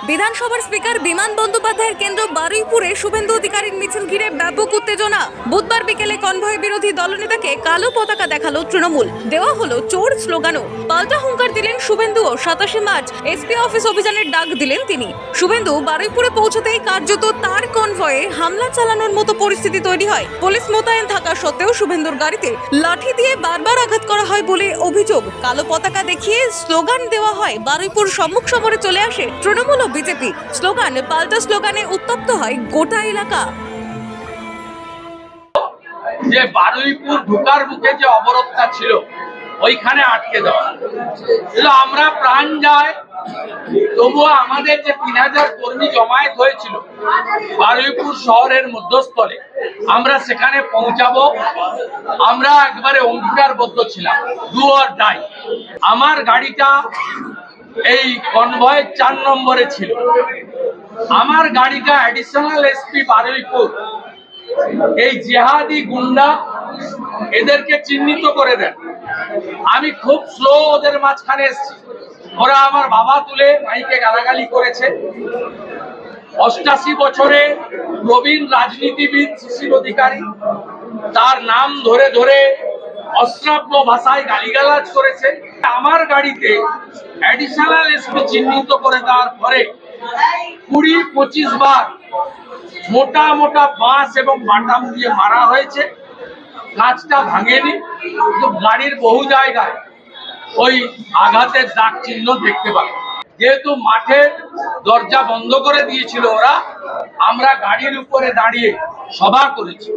বিধানসভার স্পিকার বিমান বন্দ্যোপাধ্যায়ের কেন্দ্র বারুইপুরে শুভেন্দু অধিকারীর মিছিল ঘিরে ব্যাপক উত্তেজনা। বুধবার বিকেলে কনভয় বিরোধী দলনেতাকে কালো পতাকা দেখালো তৃণমূল, দেওয়া হলো চোর স্লোগানও। পাল্টা হুঙ্কার দিলেন শুভেন্দুও। 27 মার্চ এসপি অফিস অভিযানের ডাক দিলেন তিনি। শুভেন্দু বারুইপুরে পৌঁছতেই কার্যত তার কনভয়ে হামলা চালানোর মতো পরিস্থিতি তৈরি হয়। পুলিশ মোতায়েন থাকা সত্ত্বেও শুভেন্দুর গাড়িতে লাঠি দিয়ে বারবার আঘাত করা হয় বলে অভিযোগ। কালো পতাকা দেখিয়ে স্লোগান দেওয়া হয়। বারুইপুর সম্মুখ সমরে চলে আসে তৃণমূল ও বিজেপি। স্লোগান পাল্টা স্লোগানে উত্তপ্ত হয় গোটা এলাকা। যে বারুইপুর ঢোকার মুখে যে অবরোধটা ছিল ওইখানে আটকে দেওয়া, আমরা প্রাণ যায় তবুও আমাদের যে 3000 কর্মী জমায়েত হয়েছিল বারুইপুর শহরের মধ্যস্থলে, আমরা সেখানে পৌঁছাবো। আমরা একবারে অঙ্গীকারবদ্ধ ছিলাম, ডু অর ডাই। আমার গাড়িটা এই কনভয় 4 নম্বরে ছিল। আমার গাড়িটা অ্যাডিশনাল এসপি বারুইপুর এই জেহাদি গুন্ডা এদেরকে চিহ্নিত করে দেন। আমি খুব স্লো ওদের মাঝখানে এসেছি। ওরা আমার বাবা তুলে মাইকে গালাগালি করেছে। 88 বছরে প্রবীণ রাজনীতিবিদ শিশির অধিকারী, তার নাম ধরে ধরে অশ্রাব্য ভাষায় গালিগালাজ করেছে। আমার গাড়িতে অ্যাডিশনাল এসপি চিহ্নিত করে দেওয়ার পরে 20-25 বার মোটা মোটা বাঁশ এবং বাটাম দিয়ে মারা হয়েছে। কাঁচটা ভাঙেনি, কিন্তু গাড়ির বহু জায়গায় ওই আঘাতের দাগ চিহ্ন দেখতে পাবে। যেহেতু মাঠের দরজা বন্ধ করে দিয়েছিল ওরা, আমরা গাড়ির উপরে দাঁড়িয়ে সভা করেছি।